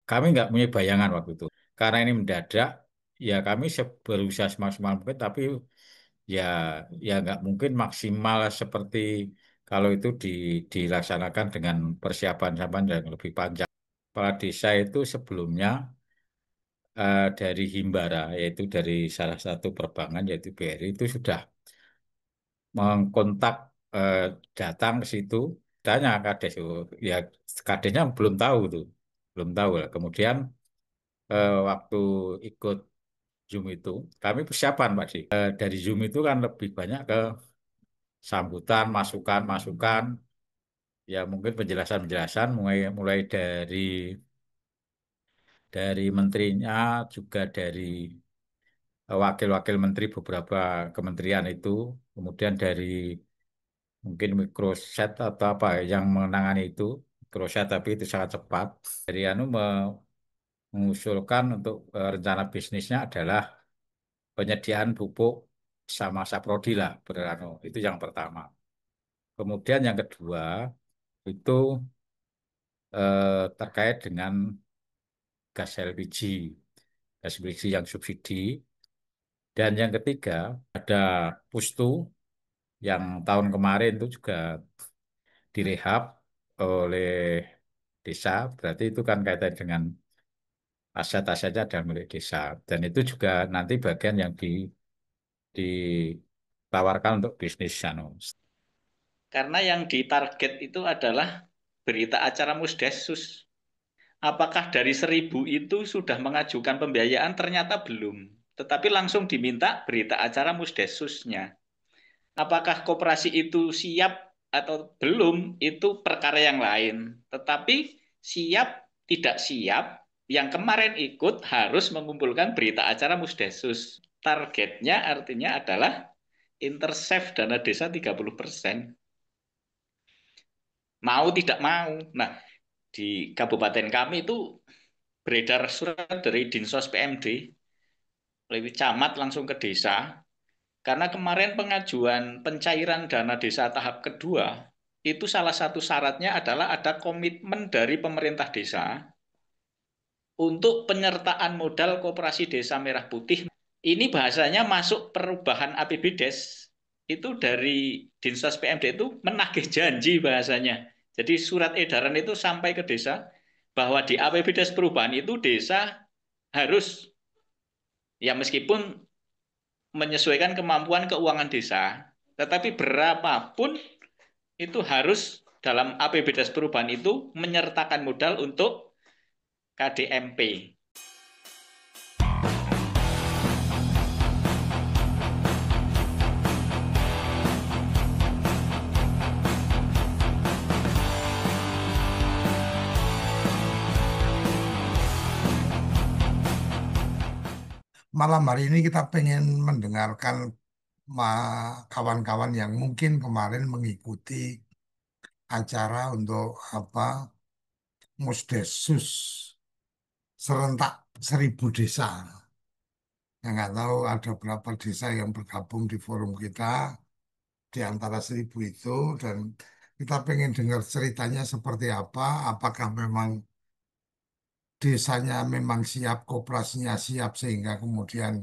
kami nggak punya bayangan waktu itu. Karena ini mendadak, ya kami berusaha semaksimal mungkin, tapi ya ya nggak mungkin maksimal seperti kalau itu dilaksanakan dengan persiapan yang lebih panjang. Kepala desa itu sebelumnya dari Himbara, yaitu dari salah satu perbankan yaitu BRI itu sudah mengkontak, eh, datang ke situ, tanya kades, oh, ya kadesnya belum tahu tuh, belum tahu lah. Kemudian waktu ikut Zoom itu, kami persiapan Pak Di. Dari Zoom itu kan lebih banyak ke sambutan, masukan-masukan, ya mungkin penjelasan-penjelasan mulai mulai dari menterinya, juga dari wakil-wakil menteri beberapa kementerian itu, kemudian dari mungkin Microset atau apa yang menangani itu, Microset tapi itu sangat cepat. Dari Anu mengusulkan untuk rencana bisnisnya adalah penyediaan pupuk sama saprodi lah, berano itu yang pertama. Kemudian yang kedua itu terkait dengan gas LPG, gas LPG yang subsidi. Dan yang ketiga ada Pustu yang tahun kemarin itu juga direhab oleh desa, berarti itu kan kaitan dengan aset-asetnya dan milik desa. Dan itu juga nanti bagian yang ditawarkan untuk bisnis anu. Karena yang ditarget itu adalah berita acara Musdesus. Apakah dari 1.000 itu sudah mengajukan pembiayaan? Ternyata belum. Tetapi langsung diminta berita acara Musdesusnya. Apakah koperasi itu siap atau belum, itu perkara yang lain. Tetapi siap tidak siap, yang kemarin ikut harus mengumpulkan berita acara Musdesus. Targetnya artinya adalah intercept dana desa 30%. Mau tidak mau. Nah, di kabupaten kami itu beredar surat dari Dinsos PMD, lewat camat langsung ke desa, karena kemarin pengajuan pencairan dana desa tahap kedua, itu salah satu syaratnya adalah ada komitmen dari pemerintah desa untuk penyertaan modal Koperasi Desa Merah Putih. Ini bahasanya masuk perubahan APBDes. Itu dari Dinsos PMD itu menagih janji bahasanya. Jadi surat edaran itu sampai ke desa bahwa di APBDes perubahan itu desa harus, ya meskipun menyesuaikan kemampuan keuangan desa, tetapi berapapun itu harus dalam APBDes perubahan itu menyertakan modal untuk KDMP. Malam hari ini kita pengen mendengarkan kawan-kawan yang mungkin kemarin mengikuti acara untuk apa Musdesus serentak 1.000 desa. Yang nggak tahu ada berapa desa yang bergabung di forum kita di antara 1.000 itu, dan kita pengen dengar ceritanya seperti apa. Apakah memang desanya memang siap, koperasinya siap sehingga kemudian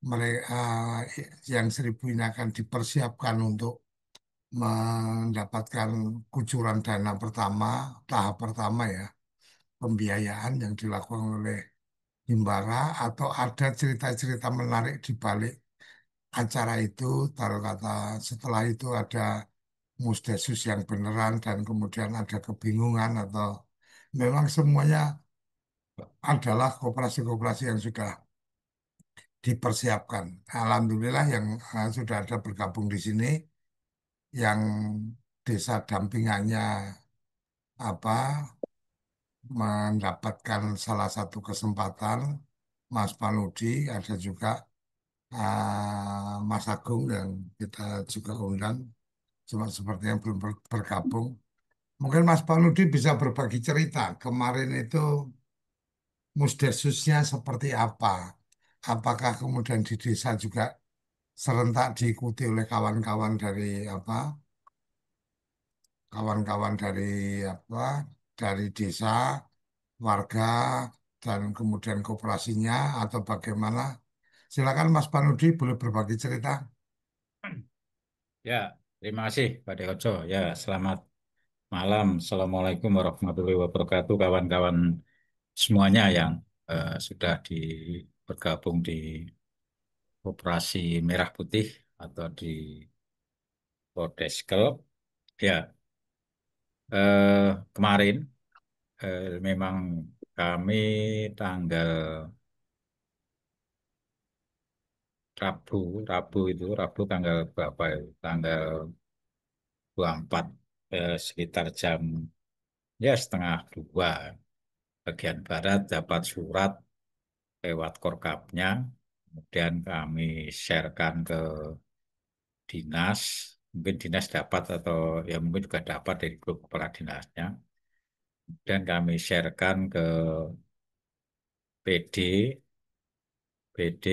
mereka yang 1.000 ini akan dipersiapkan untuk mendapatkan kucuran dana pertama, tahap pertama ya, pembiayaan yang dilakukan oleh Himbara, atau ada cerita-cerita menarik di balik acara itu, taruh kata setelah itu ada Musdesus yang beneran dan kemudian ada kebingungan, atau memang semuanya adalah koperasi-koperasi yang sudah dipersiapkan. Alhamdulillah yang sudah ada bergabung di sini, yang desa dampingannya apa mendapatkan salah satu kesempatan, Mas Panudi, ada juga Mas Agung yang kita juga undang, cuma sepertinya belum bergabung. Mungkin Mas Panudi bisa berbagi cerita kemarin itu Musdesusnya seperti apa? Apakah kemudian di desa juga serentak diikuti oleh kawan-kawan dari apa? Kawan-kawan dari apa? Dari desa warga dan kemudian kooperasinya atau bagaimana? Silakan Mas Panudi boleh berbagi cerita. Ya, terima kasih Pak Deojo. Ya, selamat malam. Assalamualaikum warahmatullahi wabarakatuh, kawan-kawan semuanya yang sudah bergabung di Operasi Merah Putih atau di Bordes Club. Ya, kemarin memang kami tanggal Rabu, Rabu tanggal berapa ya? Tanggal 24, sekitar jam ya setengah dua bagian barat dapat surat lewat Korkapnya, kemudian kami sharekan ke dinas, mungkin dinas dapat atau ya mungkin juga dapat dari grup kepala dinasnya, dan kami sharekan ke PD, PD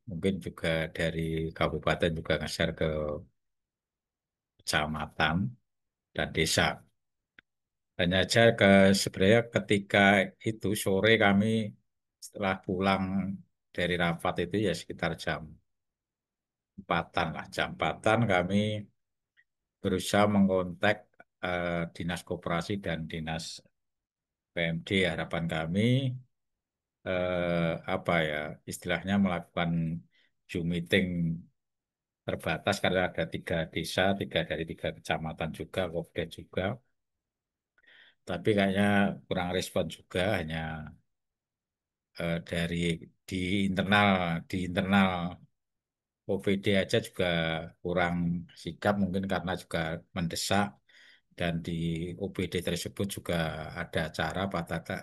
mungkin juga dari kabupaten juga nge-share ke kecamatan dan desa. Hanya saja sebenarnya ketika itu sore kami setelah pulang dari rapat itu ya sekitar jam empatan lah, jam empatan kami berusaha mengontak dinas koperasi dan dinas PMD. Harapan kami apa ya istilahnya melakukan Zoom meeting terbatas karena ada 3 desa, dari 3 kecamatan juga, Kopda juga. Tapi kayaknya kurang respon juga, hanya dari di internal di internal OPD aja juga kurang sikap mungkin karena juga mendesak, dan di OPD tersebut juga ada acara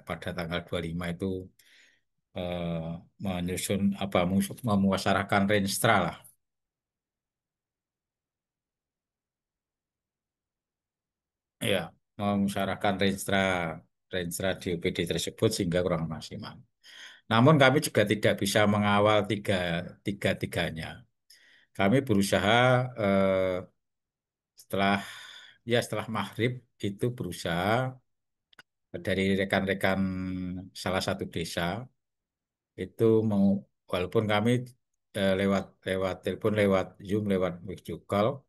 pada tanggal 25 itu eh, menyusun apa memuasarakan Renstra lah. Ya, memusyawarahkan Renstra di OPD tersebut sehingga kurang maksimal. Namun kami juga tidak bisa mengawal tiga-tiganya. Kami berusaha setelah setelah maghrib itu berusaha dari rekan-rekan salah satu desa itu mau, walaupun kami lewat lewat telepon, lewat Zoom, lewat video call,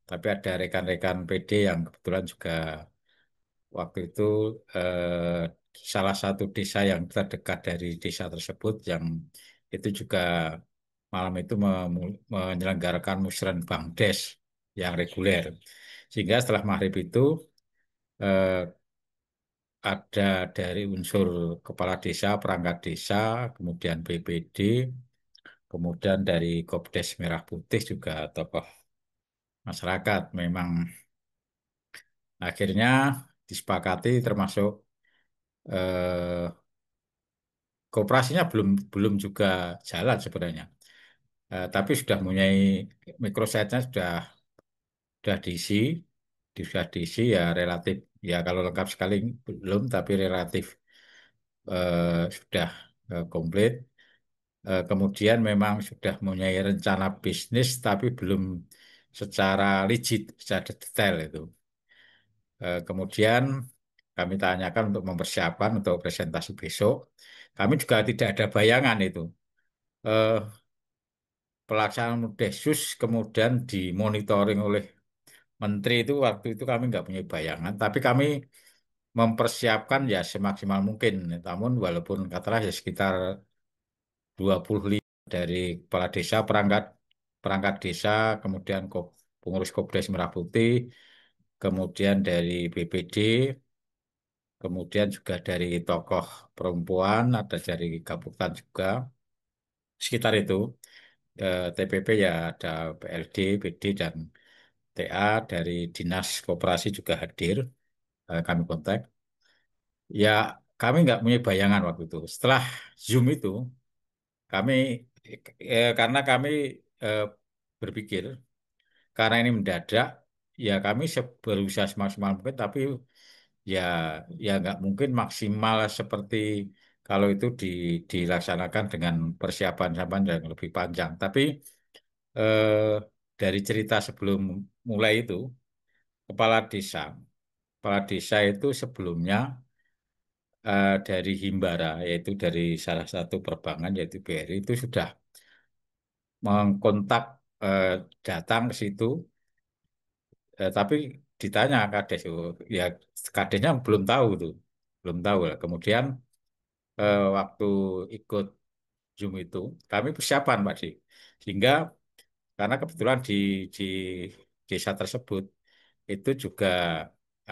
tapi ada rekan-rekan PD yang kebetulan juga waktu itu salah satu desa yang terdekat dari desa tersebut yang itu juga malam itu menyelenggarakan musren Bangdes yang reguler. Sehingga setelah maghrib itu eh, ada dari unsur kepala desa, perangkat desa, kemudian BPD, kemudian dari Kopdes Merah Putih juga tokoh masyarakat. Memang akhirnya disepakati termasuk eh, kooperasinya belum belum juga jalan sebenarnya. Tapi sudah mempunyai microsite-nya sudah diisi ya relatif, ya kalau lengkap sekali belum, tapi relatif sudah komplit. Kemudian memang sudah mempunyai rencana bisnis tapi belum secara rigid, secara detail itu. Kemudian kami tanyakan untuk mempersiapkan untuk presentasi besok. Kami juga tidak ada bayangan itu. Eh, Pelaksanaan Desus kemudian dimonitoring oleh menteri itu, waktu itu kami nggak punya bayangan, tapi kami mempersiapkan ya semaksimal mungkin. Namun walaupun katakanlah ya sekitar 25 dari kepala desa, perangkat perangkat desa, kemudian pengurus Kopdes Merah Putih, kemudian dari BPD, kemudian juga dari tokoh perempuan, ada dari Kabupaten juga, sekitar itu. TPP ya ada PLD, PD, dan TA dari Dinas Koperasi juga hadir, kami kontak. Ya, kami nggak punya bayangan waktu itu. Setelah Zoom itu, kami karena kami eh, berpikir karena ini mendadak, ya kami berusaha semaksimal mungkin, tapi ya nggak mungkin maksimal seperti kalau itu dilaksanakan dengan persiapan yang lebih panjang. Tapi eh, dari cerita sebelum mulai itu, kepala desa, kepala desa itu sebelumnya dari Himbara, yaitu dari salah satu perbankan yaitu BRI itu sudah mengkontak, eh, datang ke situ, tapi ditanya Kades, oh, ya Kadesnya belum tahu tuh, belum tahu lah. Kemudian waktu ikut Zoom itu kami persiapan Pak Di, sehingga karena kebetulan di desa tersebut itu juga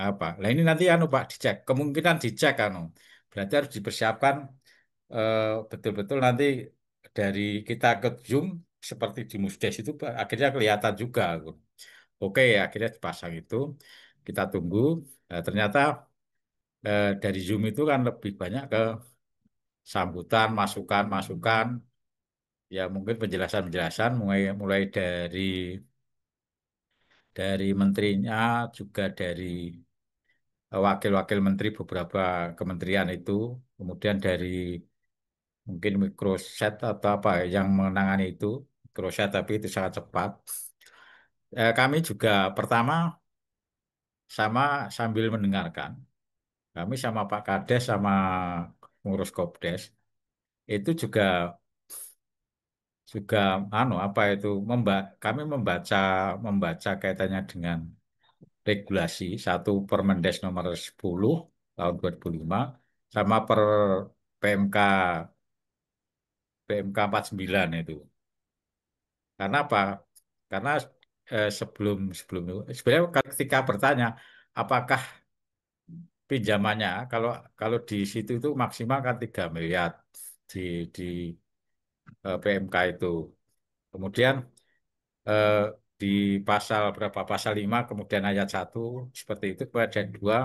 apa, nah ini nanti anu Pak dicek, kemungkinan dicek anu, berarti harus dipersiapkan eh, betul-betul nanti dari kita ke Zoom seperti di Musdes itu Pak, akhirnya kelihatan juga. Oke, akhirnya dipasang itu, kita tunggu. Ternyata dari Zoom itu kan lebih banyak ke sambutan, masukan-masukan, ya mungkin penjelasan-penjelasan mulai mulai dari menterinya, juga dari wakil-wakil menteri beberapa kementerian itu, kemudian dari mungkin Microset atau apa yang menangani itu, Microset tapi itu sangat cepat. Kami juga pertama sama sambil mendengarkan, kami sama Pak Kades sama pengurus Kopdes itu juga anu apa itu kami membaca kaitannya dengan regulasi satu Permendes nomor 10 tahun 2005 sama PMK PMK 49 itu. Karena apa? Karena sebelum sebelum itu sebenarnya ketika bertanya apakah pinjamannya, kalau kalau di situ itu maksimal kan 3 miliar di di PMK itu. Kemudian eh, di pasal berapa, pasal 5 kemudian ayat 1 seperti itu, kemudian 2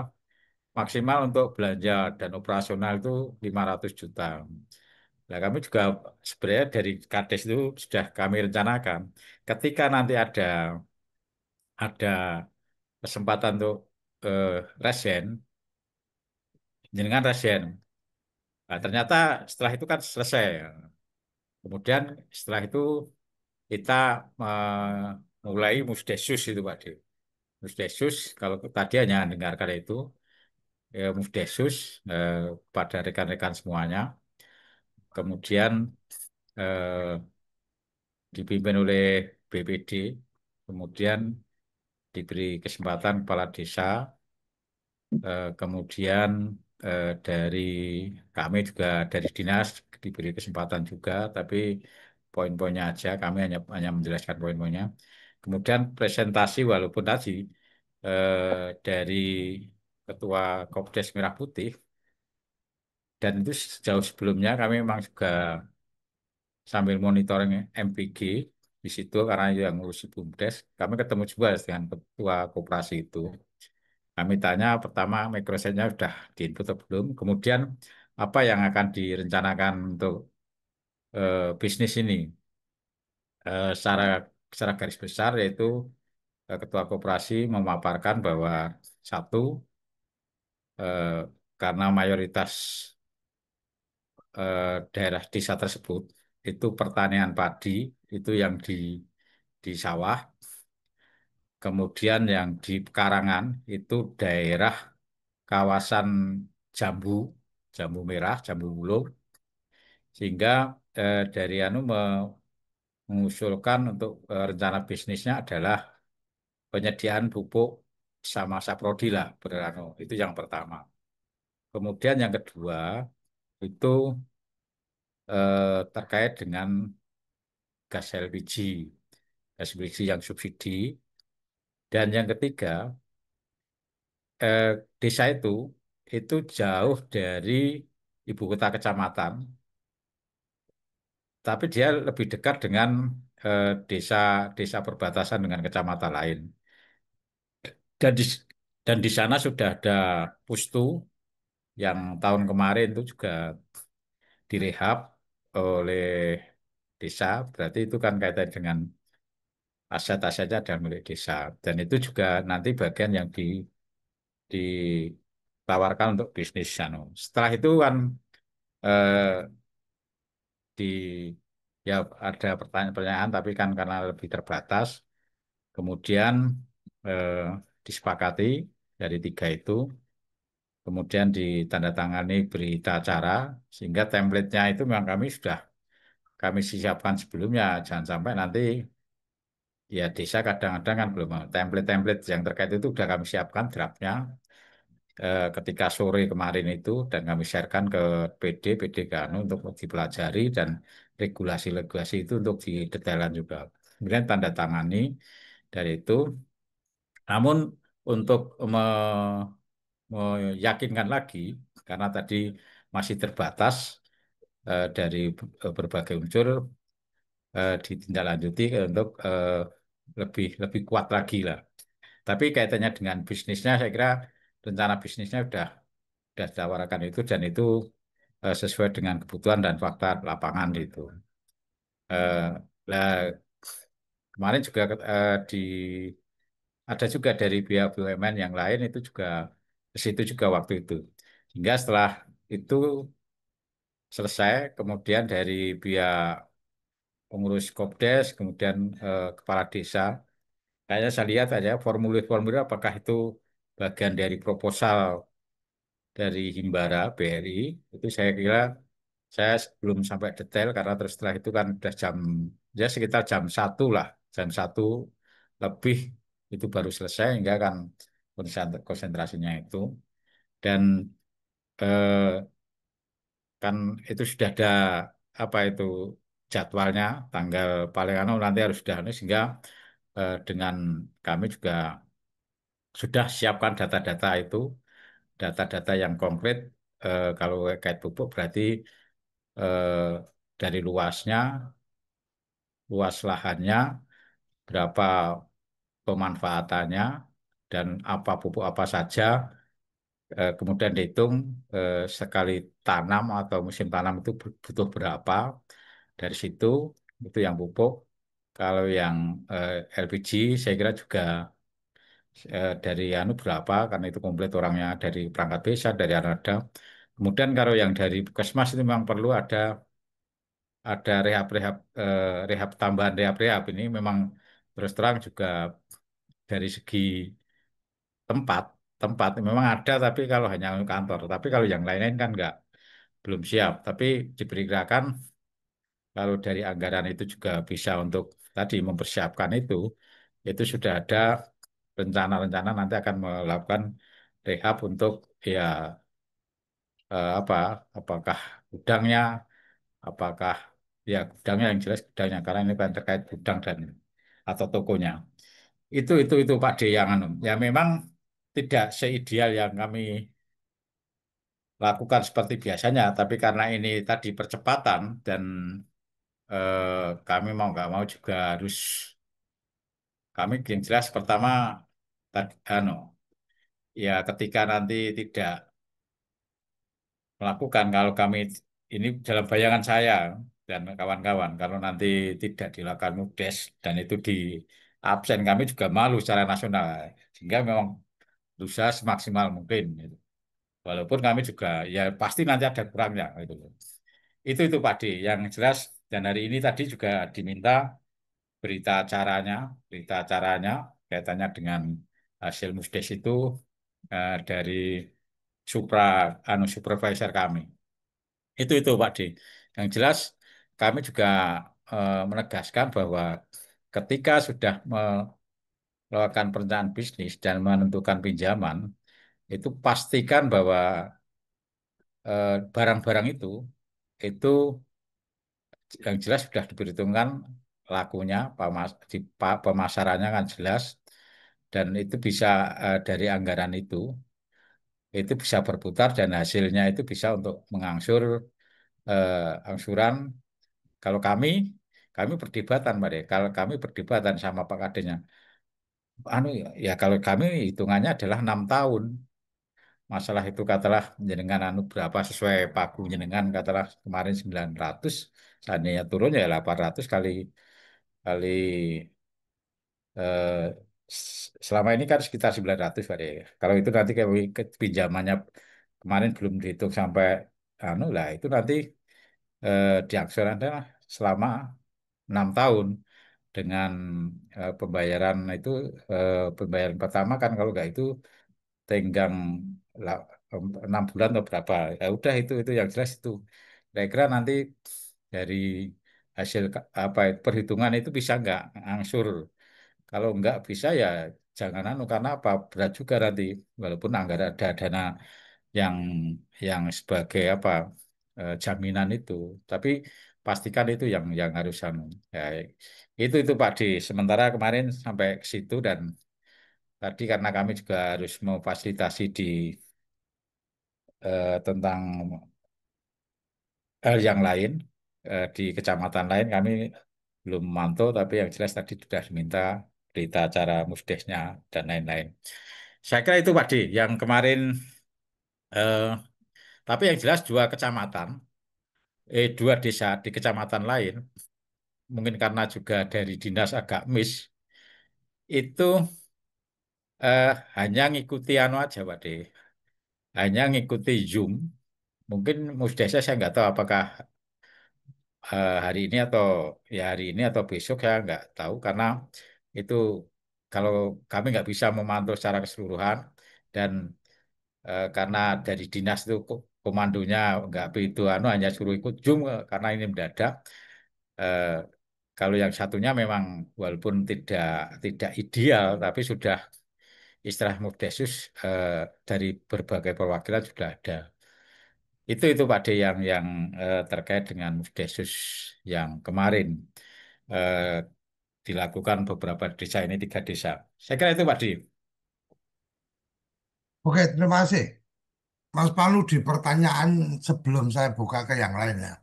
maksimal untuk belanja dan operasional itu 500 juta. Nah, kami juga sebenarnya dari Kades itu sudah kami rencanakan ketika nanti ada kesempatan untuk eh, resen, jenengan resen. Nah, ternyata setelah itu kan selesai. Kemudian setelah itu kita mulai Musdesus itu Pak De. Musdesus, kalau tadi hanya dengarkan itu, ya, Musdesus pada rekan-rekan semuanya. Kemudian eh, dipimpin oleh BPD, kemudian diberi kesempatan kepala desa, kemudian dari kami juga dari dinas diberi kesempatan juga, tapi poin-poinnya aja, kami hanya menjelaskan poin-poinnya. Kemudian presentasi walaupun tadi dari Ketua Kopdes Merah Putih, dan itu jauh sebelumnya kami memang juga sambil monitoring MPG di situ karena yang ngurusi BUMDes, kami ketemu juga dengan ketua koperasi itu. Kami tanya pertama Microsoft-nya sudah diinput atau belum, kemudian apa yang akan direncanakan untuk bisnis ini. Secara secara garis besar yaitu ketua koperasi memaparkan bahwa satu, eh, karena mayoritas daerah desa tersebut itu pertanian padi itu yang di sawah. Kemudian yang di pekarangan itu daerah kawasan jambu, jambu merah, jambu wulung, sehingga dari anu mengusulkan untuk rencana bisnisnya adalah penyediaan pupuk sama saprodi lah, berano. Itu yang pertama. Kemudian yang kedua itu terkait dengan gas LPG, gas LPG yang subsidi. Dan yang ketiga, eh, desa itu jauh dari ibu kota kecamatan, tapi dia lebih dekat dengan desa desa perbatasan dengan kecamatan lain. Dan di dan di sana sudah ada pustu yang tahun kemarin itu juga direhab oleh desa, berarti itu kan kaitan dengan aset-asetnya ada milik desa. Dan itu juga nanti bagian yang ditawarkan untuk bisnis. Anu. Setelah itu kan eh, di ya ada pertanyaan-pertanyaan, tapi kan karena lebih terbatas, kemudian eh, disepakati dari tiga itu kemudian ditandatangani berita acara, sehingga template-nya itu memang kami siapkan sebelumnya. Jangan sampai nanti ya desa kadang-kadang kan belum mau. Template-template yang terkait itu sudah kami siapkan draftnya ketika sore kemarin itu dan kami sharekan ke PD Kanu untuk dipelajari dan regulasi-regulasi itu untuk didetailkan juga. Kemudian tanda tangani dari itu. Namun untuk meyakinkan lagi, karena tadi masih terbatas dari berbagai unsur ditindaklanjuti untuk lebih lebih kuat lagi lah. Tapi kaitannya dengan bisnisnya, saya kira rencana bisnisnya sudah ditawarkan itu dan itu sesuai dengan kebutuhan dan fakta lapangan itu. Lah, kemarin juga ada juga dari pihak BUMN yang lain itu juga ke situ juga waktu itu. Hingga setelah itu selesai, kemudian dari pihak pengurus Kopdes, kemudian kepala desa, kayaknya saya lihat aja formulir-formulir apakah itu bagian dari proposal dari Himbara BRI, itu saya kira saya belum sampai detail karena terus setelah itu kan udah ya sekitar jam 1 lebih itu baru selesai hingga kan konsentrasinya itu dan eh, kan itu sudah ada apa itu jadwalnya tanggal paling anu nanti harus sudah anu, sehingga dengan kami juga sudah siapkan data-data itu data-data yang konkret kalau kait pupuk berarti eh, dari luas lahannya, berapa pemanfaatannya, dan apa pupuk apa saja, kemudian dihitung sekali tanam atau musim tanam itu butuh berapa, dari situ itu yang pupuk. Kalau yang LPG saya kira juga dari anu berapa, karena itu komplit orangnya dari perangkat desa, dari Armada. Kemudian kalau yang dari Puskesmas itu memang perlu ada rehab tambahan rehab ini memang terus terang juga dari segi tempat tempat memang ada tapi kalau hanya untuk kantor tapi kalau yang lain-lain kan nggak belum siap tapi diperkirakan kalau dari anggaran itu juga bisa untuk tadi mempersiapkan itu sudah ada rencana-rencana nanti akan melakukan rehab untuk ya apa apakah gudangnya apakah ya gudangnya yang jelas gudangnya karena ini kan terkait gudang dan atau tokonya itu Pak D yang anu ya memang tidak seideal yang kami lakukan seperti biasanya tapi karena ini tadi percepatan dan kami mau nggak mau juga harus kami yang jelas pertama tadi anu ya ketika nanti tidak melakukan kalau kami ini dalam bayangan saya dan kawan-kawan kalau nanti tidak dilakukan MUDES dan itu di absen kami juga malu secara nasional sehingga memang berusaha semaksimal mungkin gitu. Walaupun kami juga ya pasti nanti ada kurangnya gitu. Itu Pak D yang jelas dan hari ini tadi juga diminta berita acaranya berita acaranya kaitannya dengan hasil MUDES itu dari supra supervisor kami. Itu Pak D. Yang jelas kami juga menegaskan bahwa ketika sudah melakukan perencanaan bisnis dan menentukan pinjaman, itu pastikan bahwa barang-barang itu yang jelas sudah diperhitungkan lakunya, pemasarannya kan jelas, dan itu bisa dari anggaran itu bisa berputar dan hasilnya itu bisa untuk mengangsur angsuran. Kalau kami perdebatan, Mbak De. Kalau kami perdebatan sama Pak Kadenya, anu ya kalau kami hitungannya adalah 6 tahun. Masalah itu katalah jenengan anu berapa sesuai pagu jenengan katalah kemarin 900, seandainya turun ya 800 kali kali eh, selama ini kan sekitar 900 Pak De. Kalau itu nanti pinjamannya kemarin belum dihitung sampai anu lah itu nanti diaksur adalah selama 6 tahun dengan pembayaran itu pembayaran pertama kan kalau nggak itu tenggang 6 bulan atau berapa. Ya udah itu yang jelas itu. Saya kira nanti dari hasil apa perhitungan itu bisa nggak angsur. Kalau nggak bisa ya jangan anu karena apa berat juga nanti walaupun anggaran ada dana yang sebagai apa jaminan itu, tapi pastikan itu yang harus anu. Ya, itu Pak D. Sementara kemarin sampai ke situ dan tadi karena kami juga harus memfasilitasi di tentang hal yang lain di kecamatan lain kami belum mantau tapi yang jelas tadi sudah diminta berita acara musdesnya dan lain-lain. Saya kira itu Pak D yang kemarin eh, tapi yang jelas 2 kecamatan 2 desa di kecamatan lain mungkin karena juga dari dinas agak miss itu eh, hanya ngikuti anu aja Pak D hanya ngikuti Zoom mungkin musdesnya saya nggak tahu apakah hari ini atau ya hari ini atau besok saya nggak tahu karena itu kalau kami nggak bisa memantau secara keseluruhan dan karena dari dinas itu komandonya nggak itu anu hanya suruh ikut Zoom karena ini mendadak. Eh, Kalau yang satunya memang walaupun tidak tidak ideal tapi sudah istilah Mufdesus eh, dari berbagai perwakilan sudah ada. Itu Pak D yang terkait dengan Mufdesus yang kemarin eh, dilakukan beberapa desa ini 3 desa. Saya kira itu Pak D. Oke, terima kasih. Mas Palu di pertanyaan sebelum saya buka ke yang lainnya.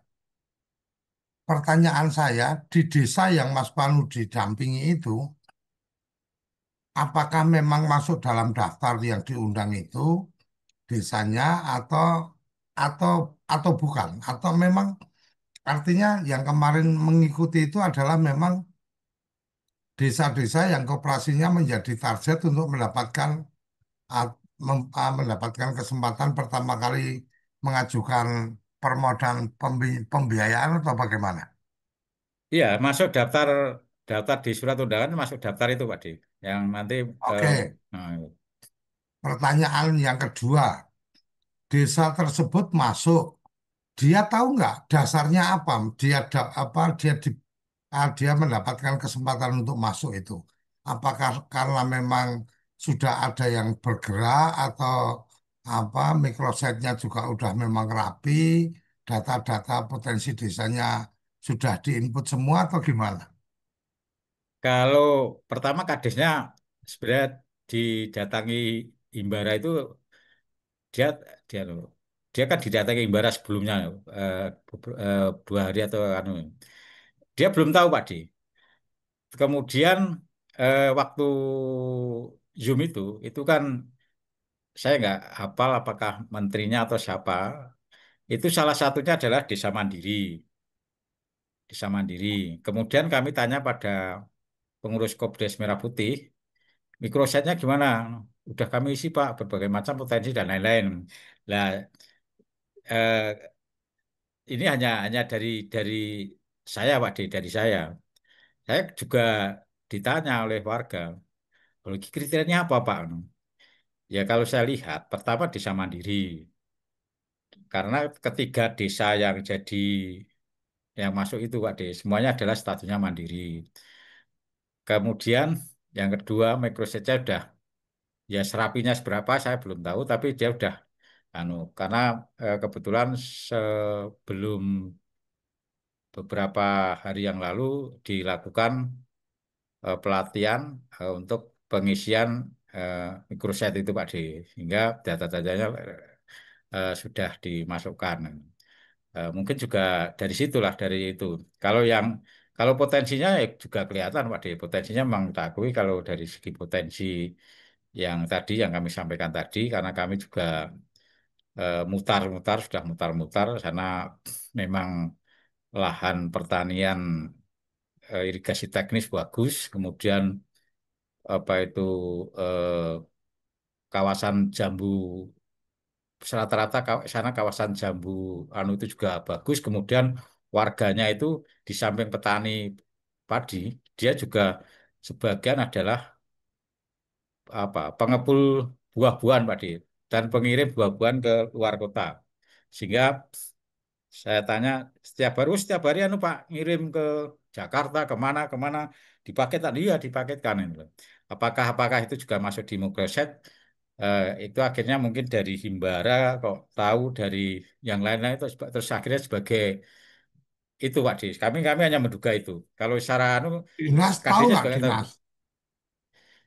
Pertanyaan saya, di desa yang Mas Palu didampingi itu, apakah memang masuk dalam daftar yang diundang itu desanya atau atau bukan? Atau memang artinya yang kemarin mengikuti itu adalah memang desa-desa yang koperasinya menjadi target untuk mendapatkan mendapatkan kesempatan pertama kali mengajukan permodalan pembiayaan atau bagaimana? Iya, masuk daftar daftar di surat undangan masuk daftar itu Pak D. Yang nanti eh, Oke, nah, pertanyaan yang kedua, desa tersebut masuk, dia tahu nggak dasarnya apa? Dia mendapatkan kesempatan untuk masuk itu. Apakah karena memang sudah ada yang bergerak atau apa mikrositenya juga udah memang rapi, data-data potensi desanya sudah diinput semua atau gimana? kalau pertama kadesnya sebenarnya didatangi Himbara itu dia dia loh, dia kan didatangi Himbara sebelumnya 2 hari atau anu. Dia belum tahu Pak D. Kemudian waktu Zoom itu kan saya nggak hafal apakah menterinya atau siapa. Itu salah satunya adalah Desa Mandiri. Desa Mandiri. Kemudian kami tanya pada pengurus Kopdes Merah Putih, mikrosetnya gimana? Udah kami isi Pak, berbagai macam potensi dan lain-lain. Lah, eh, ini hanya dari saya Pak D, dari saya. Saya juga ditanya oleh warga, kalau kriterianya apa Pak? Ya kalau saya lihat, pertama Desa Mandiri. Karena ketiga desa yang jadi yang masuk itu Pak D, semuanya adalah statusnya mandiri. Kemudian yang kedua microsetnya udah ya serapinya seberapa saya belum tahu tapi dia udah anu karena kebetulan sebelum beberapa hari yang lalu dilakukan pelatihan untuk pengisian eh, microset itu Pak D sehingga data-datanya sudah dimasukkan. Mungkin juga dari situlah dari itu. Kalau yang kalau potensinya ya juga kelihatan Pak D. Potensinya memang kita akui kalau dari segi potensi yang tadi yang kami sampaikan tadi karena kami juga mutar-mutar sudah mutar-mutar karena memang lahan pertanian irigasi teknis bagus, kemudian apa itu eh, kawasan jambu rata-rata sana kawasan jambu anu itu juga bagus. Kemudian warganya itu di samping petani padi, dia juga sebagian adalah apa pengepul buah-buahan Pak Di. dan pengirim buah-buahan ke luar kota. Sehingga saya tanya setiap hari anu Pak ngirim ke Jakarta kemana dipaketkan, iya dipaketkan ini loh. Apakah itu juga masuk di Microset? Itu akhirnya mungkin dari Himbara kok tahu dari yang lain-lain itu terus akhirnya sebagai itu Pak Dis. Kami hanya menduga itu. Kalau secara anu Dinas tahu kadesnya nggak juga nggak tahu. dinas?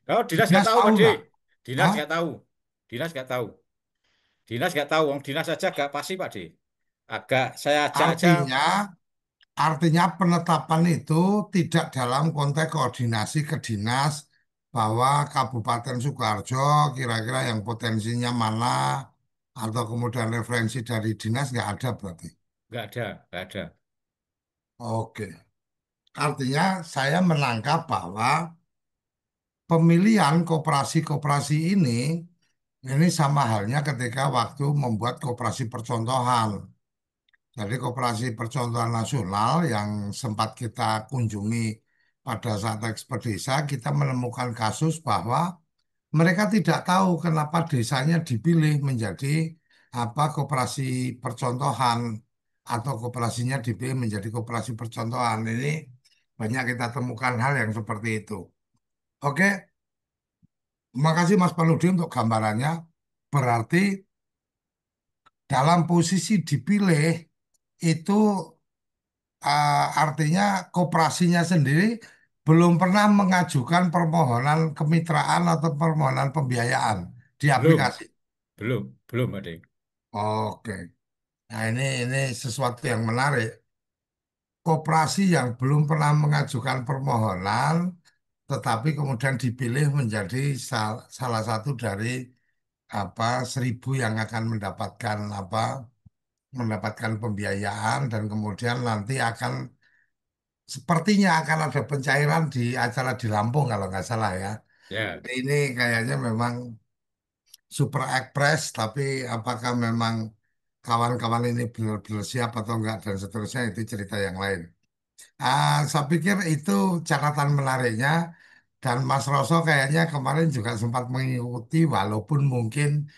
Oh, dinas nggak Dinas tahu tahu Pak D. nggak? Dinas Hah? nggak tahu. Dinas nggak tahu. Dinas nggak tahu. Wong dinas aja nggak pasti Pak D. Agak saya ajak aja Artinya, artinya penetapan itu tidak dalam konteks koordinasi ke dinas bahwa Kabupaten Sukoharjo kira-kira yang potensinya mana atau kemudian referensi dari dinas nggak ada berarti. nggak ada. Oke. Artinya saya menangkap bahwa pemilihan koperasi-koperasi ini sama halnya ketika waktu membuat koperasi percontohan. Jadi koperasi percontohan nasional yang sempat kita kunjungi pada saat ekspedisi, kita menemukan kasus bahwa mereka tidak tahu kenapa desanya dipilih menjadi koperasi percontohan atau koperasinya dipilih menjadi koperasi percontohan. Ini banyak kita temukan hal yang seperti itu. Oke, terima kasih Mas Panudi untuk gambarannya. Berarti dalam posisi dipilih itu artinya koperasinya sendiri belum pernah mengajukan permohonan kemitraan atau permohonan pembiayaan di Belum, aplikasi. belum Pak D. Oke. Nah, ini sesuatu yang menarik. Koperasi yang belum pernah mengajukan permohonan, tetapi kemudian dipilih menjadi salah satu dari 1.000 yang akan mendapatkan pembiayaan dan kemudian nanti sepertinya akan ada pencairan di acara di Lampung kalau nggak salah ya. Ya, Ini kayaknya memang super ekspres, tapi apakah memang kawan-kawan ini benar-benar siap atau enggak dan seterusnya itu cerita yang lain. Saya pikir itu catatan menariknya dan Mas Roso kayaknya kemarin juga sempat mengikuti walaupun mungkin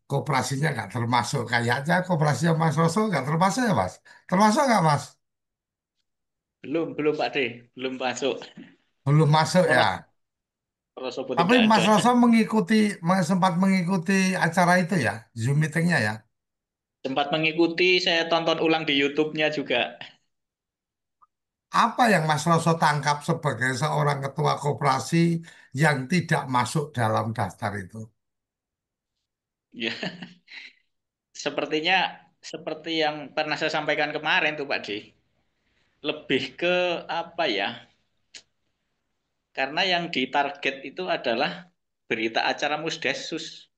koperasinya nggak termasuk kayaknya koperasinya Mas Roso nggak termasuk ya Mas? Termasuk nggak Mas? Belum Pak D, belum masuk. Belum masuk ya. Orang Rosobo Tapi tidak Mas ada. Roso sempat mengikuti acara itu ya, Zoom meetingnya ya. Sempat mengikuti, saya tonton ulang di YouTube-nya juga. Apa yang Mas Roso tangkap sebagai seorang ketua koperasi yang tidak masuk dalam daftar itu? Ya, sepertinya seperti yang pernah saya sampaikan kemarin tuh Pak D. Lebih ke apa ya? Karena yang ditarget itu adalah berita acara Musdesus.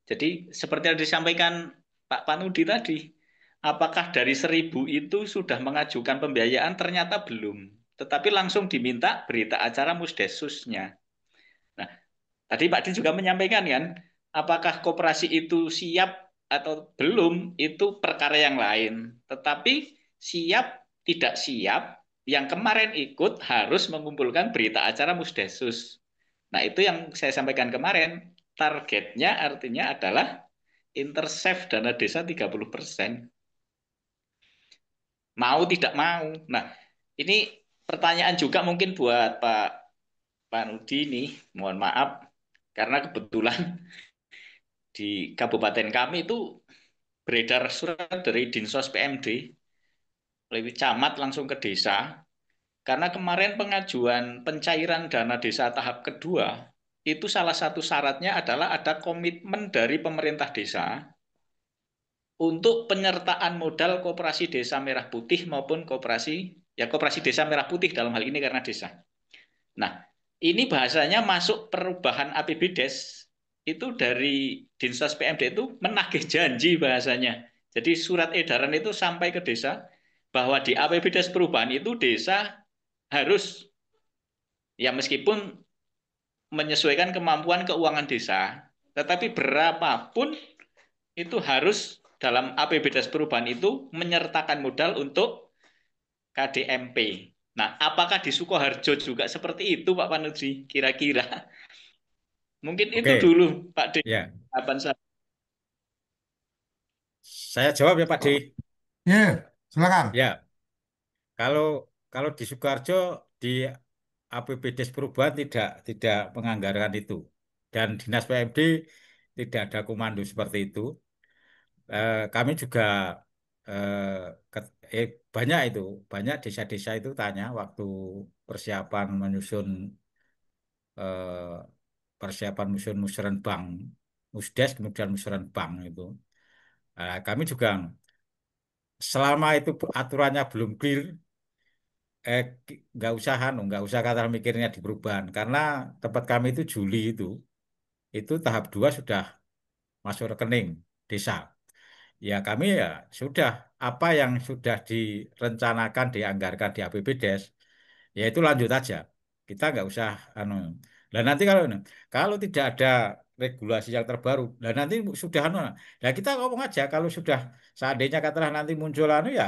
Jadi seperti yang disampaikan Pak Panudi tadi, apakah dari 1.000 itu sudah mengajukan pembiayaan? Ternyata belum. Tetapi langsung diminta berita acara Musdesusnya. Nah, tadi Pak Din juga menyampaikan kan, apakah koperasi itu siap atau belum, itu perkara yang lain. Tetapi siap, tidak siap, yang kemarin ikut harus mengumpulkan berita acara Musdesus. Nah, itu yang saya sampaikan kemarin. Targetnya artinya adalah intercept dana desa 30%. Mau tidak mau. Nah, ini pertanyaan juga mungkin buat Pak Nudi ini, mohon maaf, karena kebetulan di kabupaten kami itu beredar surat dari Dinsos PMD, lebih camat langsung ke desa, karena kemarin pengajuan pencairan dana desa tahap kedua, itu salah satu syaratnya adalah ada komitmen dari pemerintah desa untuk penyertaan modal koperasi desa merah putih maupun koperasi desa merah putih dalam hal ini karena desa. Nah, ini bahasanya masuk perubahan APBDes itu dari Dinsos PMD itu menagih janji bahasanya. Jadi surat edaran itu sampai ke desa bahwa di APBDes perubahan itu desa harus ya meskipun menyesuaikan kemampuan keuangan desa, tetapi berapapun itu harus dalam APBDes perubahan itu menyertakan modal untuk KDMP. Nah, apakah di Sukoharjo juga seperti itu Pak Panudri? Kira-kira. Mungkin itu oke, dulu Pak D. ya. Kapan saya? Saya jawab ya Pak D. Ya, silakan. Ya, kalau kalau di Sukoharjo di APBDes perubahan tidak menganggarkan itu dan Dinas PMD tidak ada komando seperti itu. Kami juga eh, banyak itu banyak desa-desa itu tanya waktu persiapan menyusun eh, persiapan musuhan musrenbang Musdes kemudian musrenbang itu. Kami juga selama itu aturannya belum clear, nggak usah nggak usah kata mikirnya di perubahan karena tempat kami itu Juli itu tahap 2 sudah masuk rekening desa. Ya kami ya sudah apa yang sudah direncanakan dianggarkan di APBDes ya itu lanjut aja. Kita nggak usah anu. Lah nanti kalau tidak ada regulasi yang terbaru, lah nanti sudah anu. Lah kita ngomong aja kalau sudah seandainya katakanlah nanti muncul anu ya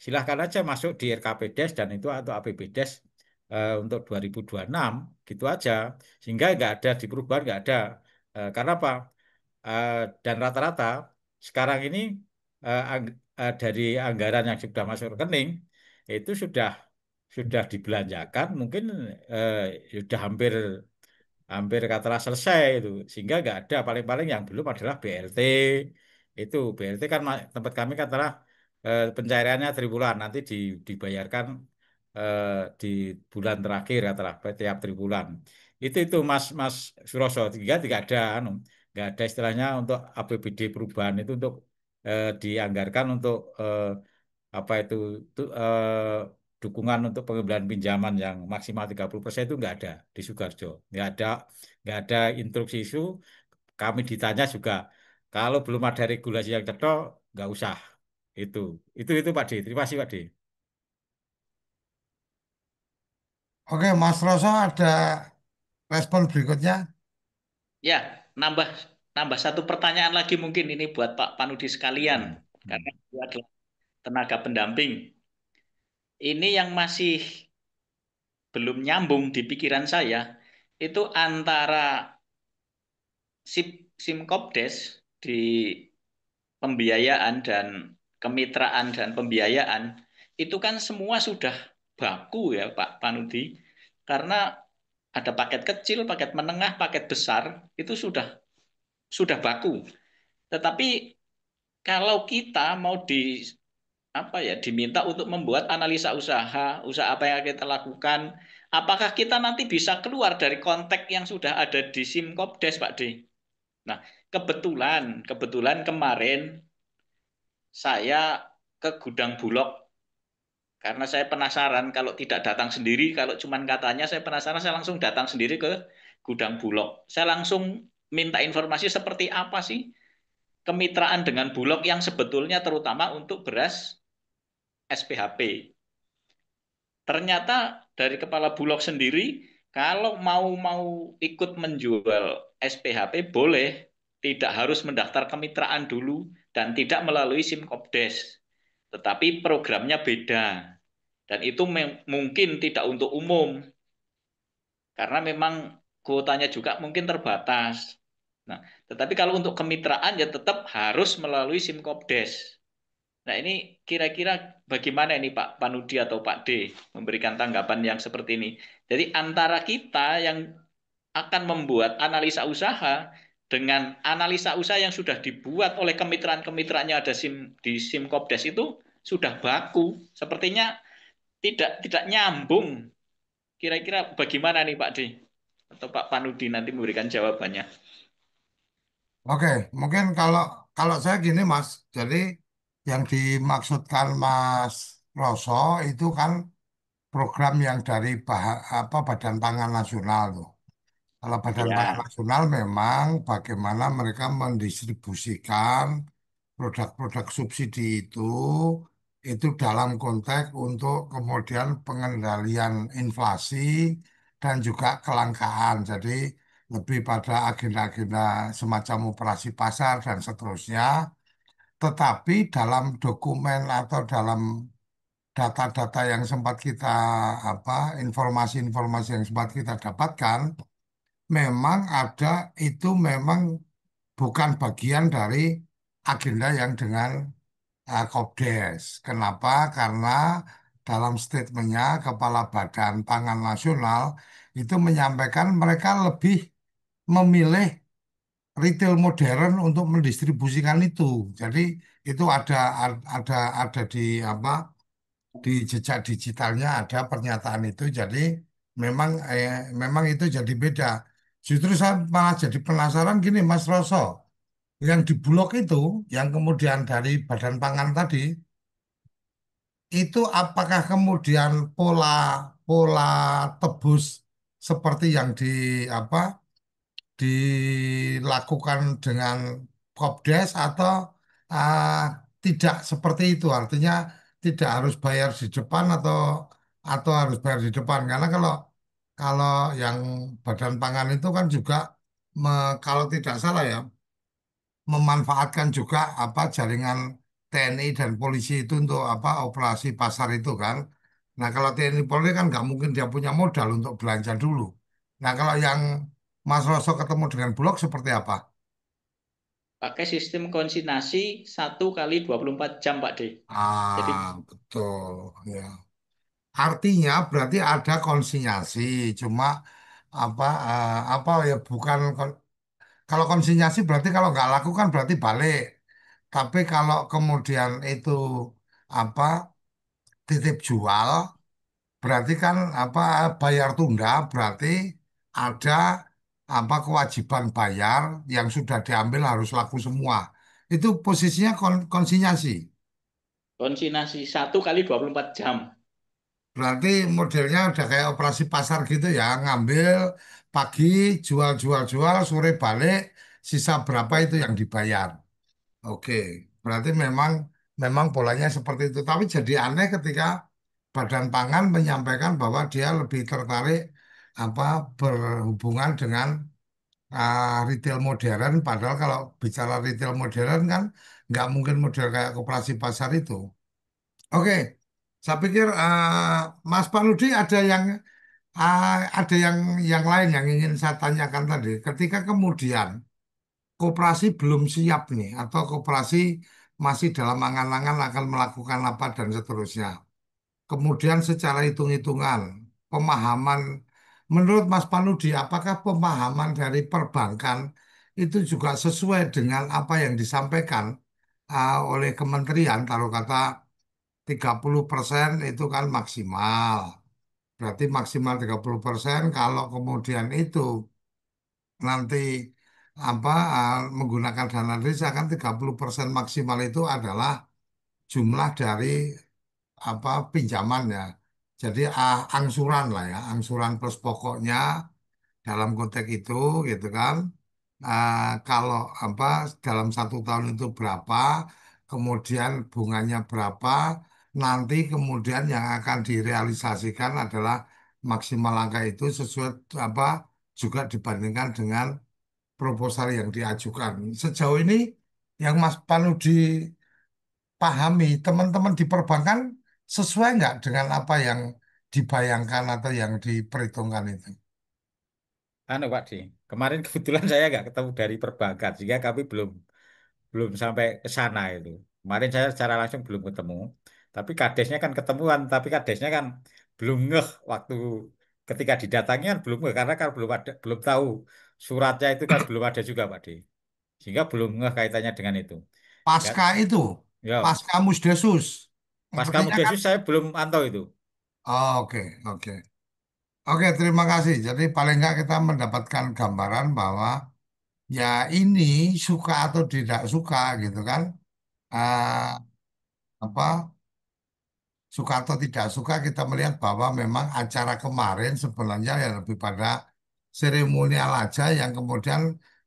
silahkan aja masuk di RKPDes dan itu atau APBDes untuk 2026 gitu aja. Sehingga nggak ada di perubahan nggak ada. Karena apa? Eh, dan rata-rata sekarang ini dari anggaran yang sudah masuk rekening itu sudah dibelanjakan mungkin eh, sudah hampir hampir katalah selesai itu sehingga nggak ada paling-paling yang belum adalah BLT itu BLT kan tempat kami katalah pencairannya triwulan nanti dibayarkan eh, di bulan terakhir katalah tiap triwulan itu Mas Mas Suroso tiga tidak ada nggak ada istilahnya untuk APBD perubahan itu untuk dianggarkan untuk apa itu dukungan untuk pengambilan pinjaman yang maksimal 30% itu nggak ada di Sugarjo. Nggak ada instruksi itu. Kami ditanya juga kalau belum ada regulasi yang cetol nggak usah. Itu. Itu Pak D. Terima kasih Pak D. Oke, Mas Roso ada respon berikutnya. Ya, nambah nambah satu pertanyaan lagi mungkin ini buat Pak Panudi sekalian, Hmm. Hmm. karena dia adalah tenaga pendamping. Ini yang masih belum nyambung di pikiran saya itu antara Simkopdes di pembiayaan dan kemitraan dan pembiayaan itu kan semua sudah baku ya Pak Panudi, karena ada paket kecil, paket menengah, paket besar itu sudah baku. Tetapi kalau kita mau diminta untuk membuat analisa usaha, usaha apa yang kita lakukan, apakah kita nanti bisa keluar dari konteks yang sudah ada di Simkopdes, Pak D? Nah, kebetulan kemarin saya ke gudang Bulog karena saya penasaran kalau tidak datang sendiri, kalau cuman katanya saya penasaran, saya langsung datang sendiri ke gudang Bulog. Saya langsung minta informasi seperti apa sih kemitraan dengan Bulog yang sebetulnya terutama untuk beras SPHP. Ternyata dari kepala Bulog sendiri, kalau mau ikut menjual SPHP boleh, tidak harus mendaftar kemitraan dulu dan tidak melalui Simkopdes. Tetapi programnya beda dan itu mungkin tidak untuk umum karena memang kuotanya juga mungkin terbatas. Nah, tetapi kalau untuk kemitraan ya tetap harus melalui Simkopdes. Nah, ini kira-kira bagaimana ini Pak Panudi atau Pak D memberikan tanggapan yang seperti ini. Jadi antara kita yang akan membuat analisa usaha dengan analisa usaha yang sudah dibuat oleh kemitraan-kemitraannya ada di Simkopdes itu sudah baku. Sepertinya tidak nyambung. Kira-kira bagaimana nih Pak D? Atau Pak Panudi nanti memberikan jawabannya. Oke, mungkin kalau kalau saya gini Mas, jadi yang dimaksudkan Mas Roso itu kan program yang dari Badan Pangan Nasional tuh. Kalau Badan Pangan Ya, Nasional memang bagaimana mereka mendistribusikan produk-produk subsidi itu dalam konteks untuk kemudian pengendalian inflasi dan juga kelangkaan. Jadi lebih pada agenda-agenda semacam operasi pasar dan seterusnya. Tetapi dalam dokumen atau dalam data-data yang sempat kita informasi-informasi yang sempat kita dapatkan, memang ada itu memang bukan bagian dari agenda yang dengan Kopdes. Kenapa? Karena dalam statementnya Kepala Badan Pangan Nasional itu menyampaikan mereka lebih memilih retail modern untuk mendistribusikan itu. Jadi itu ada di apa di jejak digitalnya ada pernyataan itu. Jadi memang memang itu jadi beda. Justru saya malah jadi penasaran gini Mas Roso, yang di Bulog itu, yang kemudian dari Badan Pangan tadi, itu apakah kemudian pola pola tebus seperti yang di apa dilakukan dengan Kopdes atau ah, tidak seperti itu? Artinya tidak harus bayar di depan atau harus bayar di depan karena kalau kalau yang Badan Pangan itu kan juga kalau tidak salah ya memanfaatkan juga apa jaringan TNI dan polisi itu untuk apa operasi pasar itu kan. Nah kalau TNI Polri kan nggak mungkin dia punya modal untuk belanja dulu. Nah kalau yang Mas Roso ketemu dengan Bulog seperti apa? Pakai sistem konsinyasi 1 kali 24 jam, Pak D. Jadi Betul ya. Artinya berarti ada konsinyasi, cuma apa ya bukan kalau konsinyasi berarti kalau nggak laku kan berarti balik. Tapi kalau kemudian itu apa titip jual berarti kan apa bayar tunda berarti ada apa kewajiban bayar yang sudah diambil harus laku semua. Itu posisinya konsinyasi. konsinyasi 1 kali 24 jam. Berarti modelnya udah kayak operasi pasar gitu ya, ngambil pagi, jual, sore balik, sisa berapa itu yang dibayar. Oke, berarti memang memang polanya seperti itu. Tapi jadi aneh ketika Badan Pangan menyampaikan bahwa dia lebih tertarik apa berhubungan dengan retail modern. Padahal kalau bicara retail modern kan nggak mungkin model kayak koperasi pasar itu. Oke, saya pikir Mas Panudi ada yang lain yang ingin saya tanyakan tadi. Ketika kemudian koperasi belum siap nih, atau koperasi masih dalam angan-angan akan melakukan apa dan seterusnya. Kemudian secara hitung-hitungan, pemahaman menurut Mas Panudi, apakah pemahaman dari perbankan itu juga sesuai dengan apa yang disampaikan oleh kementerian, taruh kata 30% itu kan maksimal. Berarti maksimal 30% kalau kemudian itu nanti apa menggunakan dana desa kan 30% maksimal itu adalah jumlah dari apa pinjaman ya. Jadi angsuran lah ya, angsuran plus pokoknya dalam konteks itu gitu kan. Kalau apa dalam 1 tahun itu berapa, kemudian bunganya berapa, nanti kemudian yang akan direalisasikan adalah maksimal angka itu sesuai apa juga dibandingkan dengan proposal yang diajukan. Sejauh ini yang Mas Panudi pahami, teman-teman di perbankan sesuai nggak dengan apa yang dibayangkan atau yang diperhitungkan itu? Anu Pak Di, kemarin kebetulan saya nggak ketemu dari perbankan, sehingga kami belum belum sampai ke sana itu. Kemarin saya secara langsung belum ketemu, tapi kadesnya kan ketemuan, tapi kadesnya kan belum ngeh waktu ketika didatangi kan belum ngeh karena kan belum ada, belum tahu suratnya itu kan belum ada juga Pak Di, sehingga belum ngeh kaitannya dengan itu. Ya, Pasca itu, ya pasca Musdesus. pas kamu Artinya kan, desus saya belum pantau itu. oh, oke, oke. Oke, terima kasih. Jadi paling nggak kita mendapatkan gambaran bahwa ya ini suka atau tidak suka gitu kan. Ah, apa suka atau tidak suka kita melihat bahwa memang acara kemarin sebenarnya ya lebih pada seremonial aja yang kemudian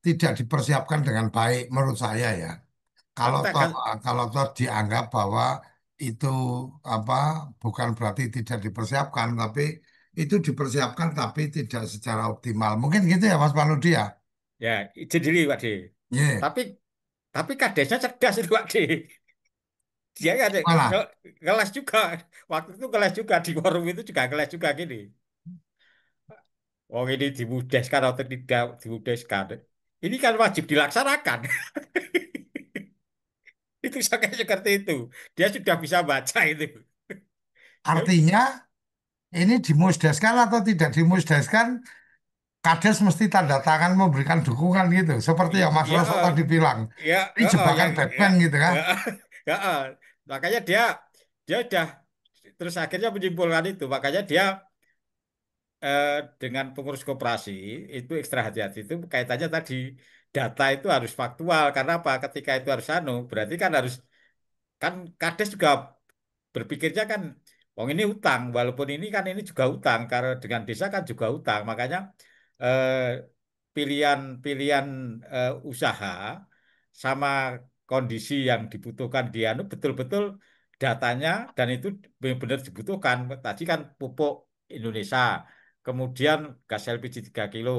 tidak dipersiapkan dengan baik menurut saya ya. Tapi Kalau tak toh kan, kalau toh dianggap bahwa itu apa bukan berarti tidak dipersiapkan, tapi itu dipersiapkan tapi tidak secara optimal. Mungkin gitu ya Mas Panudi ya. ya izin diri Pak Di. Iya. Tapi kadesnya cerdas itu Pak Di. Dia ada Gimana? ngeles juga. Waktu itu ngeles juga di warung itu juga ngeles juga gini. Oh ini dimudeskan atau tidak dimudeskan. Ini kan wajib dilaksanakan. Itu sangat seperti itu. Dia sudah bisa baca itu. Ya, Artinya ini dimusdaskan atau tidak dimusdaskan, Kades mesti tanda tangan memberikan dukungan gitu. Seperti yang Mas ya, Rosso tadi bilang. ya, Ini jebakan yang ya, Batman gitu kan. ya, ya, makanya dia udah terus akhirnya menyimpulkan itu. Makanya dia eh, dengan pengurus koperasi itu ekstra hati-hati itu kaitannya tadi data itu harus faktual karena apa? Ketika itu harus berarti kan harus kan Kades juga berpikirnya kan, oh ini utang, walaupun ini kan ini juga utang, karena dengan desa kan juga utang, makanya eh, pilihan-pilihan usaha sama kondisi yang dibutuhkan dia itu betul-betul datanya dan itu benar-benar dibutuhkan. Tadi kan pupuk Indonesia, kemudian gas LPG 3 kilo,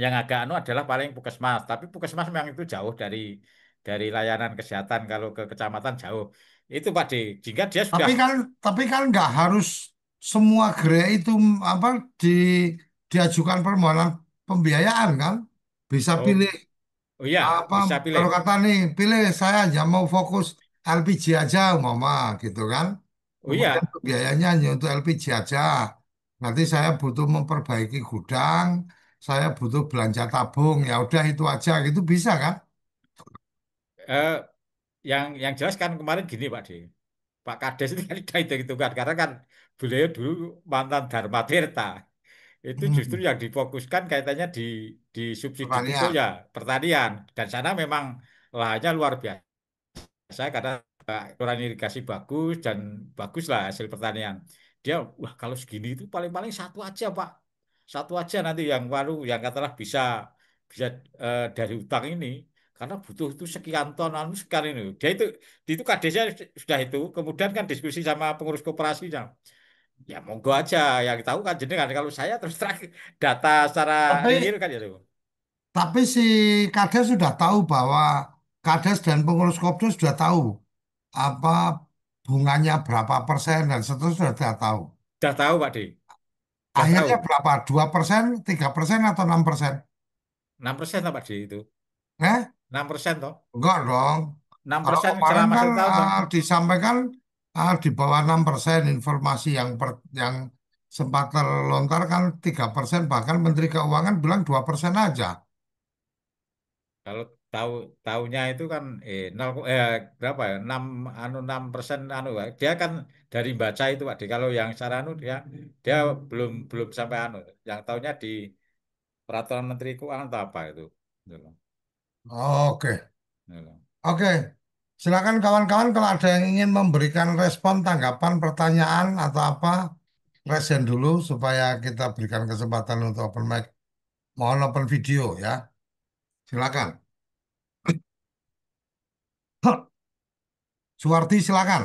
yang agak adalah paling puskesmas, tapi puskesmas memang itu jauh dari layanan kesehatan kalau ke kecamatan jauh. Itu Pak D, jika dia sudah Tapi kan nggak harus semua gerai itu apa di diajukan permohonan pembiayaan kan. Bisa oh, pilih oh iya apa bisa pilih. kalau kata nih, pilih saya hanya mau fokus LPG aja umpama gitu kan. Oh Kemudian iya, biayanya hanya untuk LPG aja. Nanti saya butuh memperbaiki gudang, saya butuh belanja tabung, ya udah itu aja gitu bisa kan? eh, yang jelas kan kemarin gini Pak D, Pak Kades itu kan tidak itu kan karena kan beliau dulu mantan Dharma Tirta. Itu justru Hmm, yang difokuskan kaitannya di subsidi pupuk pertanian. ya pertanian dan sana memang lahannya luar biasa. Saya karena kurang irigasi bagus dan baguslah hasil pertanian. Dia, wah kalau segini itu paling-paling satu aja Pak, satu aja nanti yang baru yang katakanlah bisa bisa dari utang ini karena butuh itu sekian ton anu sekian ini. Dia itu kadesnya sudah itu. Kemudian kan diskusi sama pengurus koperasinya. Ya monggo aja yang tahu kan jenengan kalau saya terus terang data secara real Tapi kan ya. Tapi si Kades sudah tahu bahwa Kades dan pengurus Kopdo sudah tahu apa bunganya berapa persen dan seterusnya sudah tahu. Sudah tahu Pak D, sudah tahu Akhirnya berapa? 2%, 3% atau 6%? 6% Pak D itu Eh? 6% toh. Enggak dong. Enam Kalau persen kemarin selama kan 1 tahun toh. disampaikan di bawah 6% informasi yang sempat terlontarkan 3%, bahkan Menteri Keuangan bilang 2% aja. Kalau tahu tahunya itu kan 0 berapa ya? 6% dia kan dari baca itu Pak. Kalau yang secara dia dia belum belum sampai Yang tahunya di peraturan Menteri Keuangan atau apa itu. Gitu loh. Oke. Gitu loh. Oke, silakan kawan-kawan kalau ada yang ingin memberikan respon, tanggapan, pertanyaan atau apa, resen dulu supaya kita berikan kesempatan untuk open mic. Mohon open video ya. Silakan. Suwarti silakan.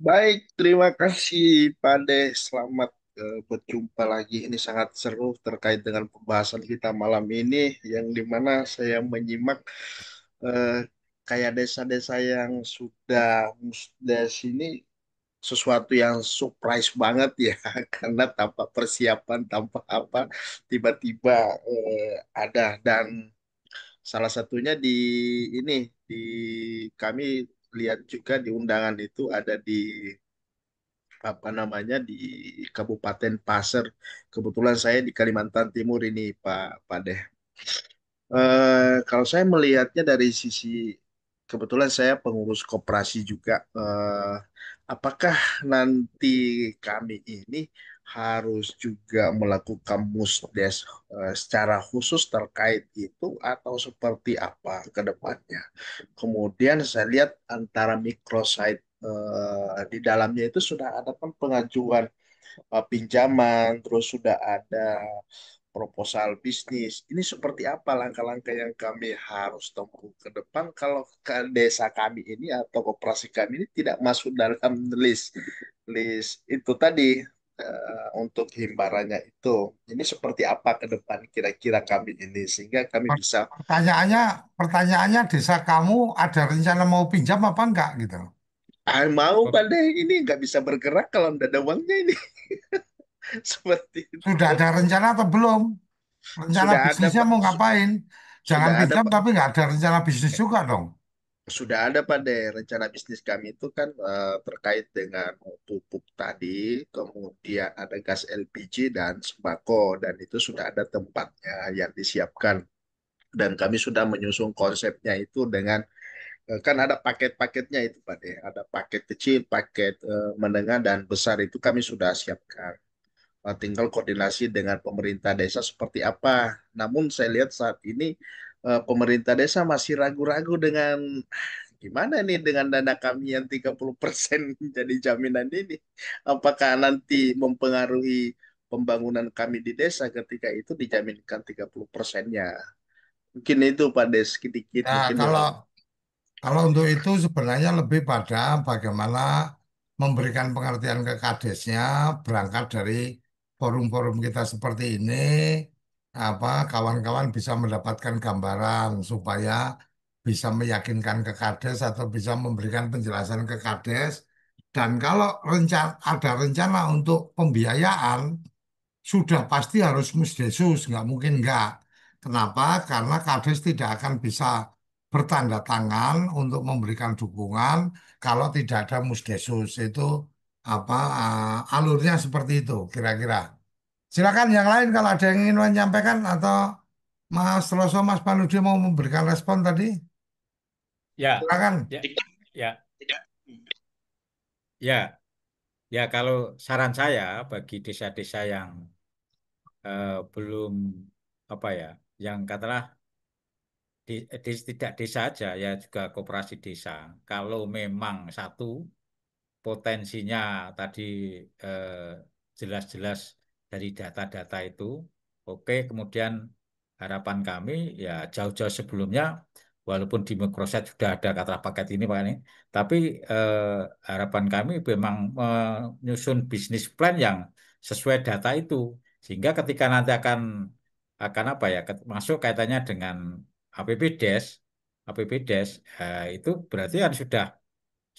Baik, terima kasih Pak Deh. Selamat berjumpa lagi. Ini sangat seru terkait dengan pembahasan kita malam ini, yang dimana saya menyimak eh, kayak desa-desa yang sudah musdes ini sesuatu yang surprise banget ya, karena tanpa persiapan, tanpa apa, tiba-tiba ada. Dan salah satunya di ini, di kami lihat juga di undangan itu ada di apa namanya, di Kabupaten Pasir. Kebetulan saya di Kalimantan Timur ini, Pak Deh. Kalau saya melihatnya dari sisi, kebetulan saya pengurus koperasi juga. Apakah nanti kami ini harus juga melakukan musdes secara khusus terkait itu, atau seperti apa ke depannya? Kemudian saya lihat antara microsite di dalamnya itu sudah ada kan pengajuan pinjaman, terus sudah ada proposal bisnis. Ini seperti apa langkah-langkah yang kami harus tempuh ke depan kalau ke desa kami ini atau koperasi kami ini tidak masuk dalam list list itu tadi, untuk himbarannya itu. Ini seperti apa ke depan kira-kira kami ini sehingga kami bisa Pertanyaannya, pertanyaannya desa kamu ada rencana mau pinjam apa enggak gitu. mau Oh, pandai ini nggak bisa bergerak kalau nggak ada uangnya ini. Seperti Sudah itu. ada rencana atau belum? Rencana Sudah ada bisnisnya Pak, mau ngapain? Jangan sudah ada pinjam Pak. tapi nggak ada rencana bisnis juga dong. Sudah ada pada rencana bisnis kami itu kan terkait dengan pupuk tadi, kemudian ada gas LPG dan sembako, dan itu sudah ada tempatnya yang disiapkan. Dan kami sudah menyusun konsepnya itu dengan kan ada paket-paketnya itu Pak De. Ada paket kecil, paket menengah dan besar itu kami sudah siapkan. Tinggal koordinasi dengan pemerintah desa seperti apa. Namun saya lihat saat ini pemerintah desa masih ragu-ragu dengan gimana nih dengan dana kami yang 30% jadi jaminan ini. Apakah nanti mempengaruhi pembangunan kami di desa ketika itu dijaminkan 30%-nya. Mungkin itu Pak Des, sedikit Nah, mungkin kalau untuk itu sebenarnya lebih pada bagaimana memberikan pengertian ke kadesnya, berangkat dari forum-forum kita seperti ini, apa kawan-kawan bisa mendapatkan gambaran supaya bisa meyakinkan ke kades atau bisa memberikan penjelasan ke kades. Dan kalau ada rencana untuk pembiayaan, sudah pasti harus musdesus, nggak mungkin nggak. Kenapa? Karena Kades tidak akan bisa bertanda tangan untuk memberikan dukungan kalau tidak ada musdesus. Itu apa alurnya seperti itu kira-kira. Silakan yang lain kalau ada yang ingin menyampaikan atau Mas Roso, Mas Panudi mau memberikan respon tadi. Ya, Silakan. ya, Tidak, ya, tidak. ya, ya. Kalau saran saya bagi desa-desa yang belum apa ya, yang katakanlah tidak desa aja ya juga koperasi desa. Kalau memang satu potensinya tadi eh, jelas-jelas dari data-data itu, oke. Kemudian harapan kami ya jauh-jauh sebelumnya, walaupun di Microsoft sudah ada kata paket ini Pak ini, tapi harapan kami memang menyusun bisnis plan yang sesuai data itu, sehingga ketika nanti akan apa ya masuk kaitannya dengan APBDes, APBDes itu berarti kan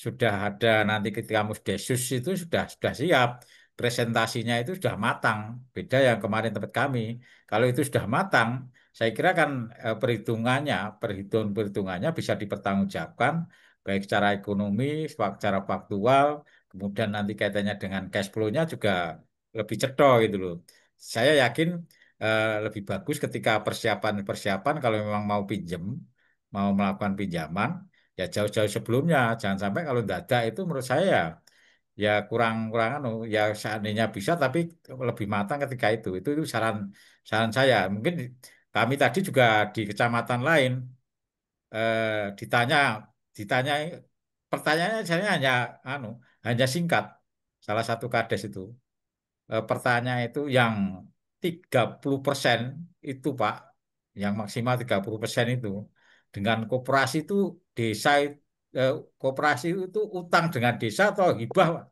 sudah ada nanti ketika Musdesus itu sudah siap, presentasinya itu sudah matang, beda yang kemarin tempat kami. Kalau itu sudah matang, saya kira kan perhitungannya bisa dipertanggungjawabkan baik secara ekonomi, secara faktual, kemudian nanti kaitannya dengan cash flow-nya juga lebih cetol gitu loh. Saya yakin lebih bagus ketika persiapan-persiapan kalau memang mau melakukan pinjaman ya jauh-jauh sebelumnya. Jangan sampai kalau dadak itu menurut saya ya kurang kurang anu ya seandainya bisa tapi lebih matang ketika itu saran saran saya. Mungkin kami tadi juga di kecamatan lain eh, ditanya ditanya pertanyaannya saya anu hanya singkat, salah satu kades itu pertanyaan itu yang 30% itu Pak, yang maksimal 30% itu dengan koperasi itu desa eh, koperasi itu utang dengan desa atau hibah Pak?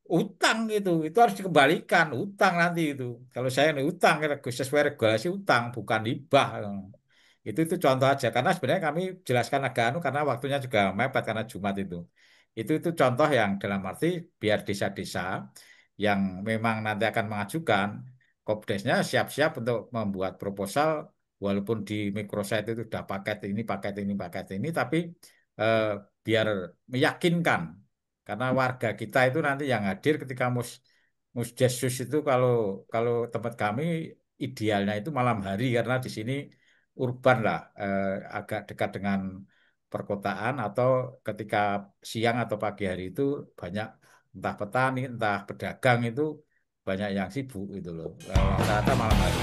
Utang itu harus dikembalikan utang nanti itu. Kalau saya ini utang sesuai regulasi utang bukan hibah. Itu contoh aja karena sebenarnya kami jelaskan agak anu karena waktunya juga mepet karena Jumat itu. Itu contoh yang dalam arti biar desa-desa yang memang nanti akan mengajukan Kopdesnya siap-siap untuk membuat proposal walaupun di microsite itu sudah paket ini tapi eh, biar meyakinkan karena warga kita itu nanti yang hadir ketika Musdesus itu kalau kalau tempat kami idealnya itu malam hari karena di sini urban lah agak dekat dengan perkotaan atau ketika siang atau pagi hari itu banyak entah petani entah pedagang itu banyak yang sibuk gitu loh. Rata-rata malam hari.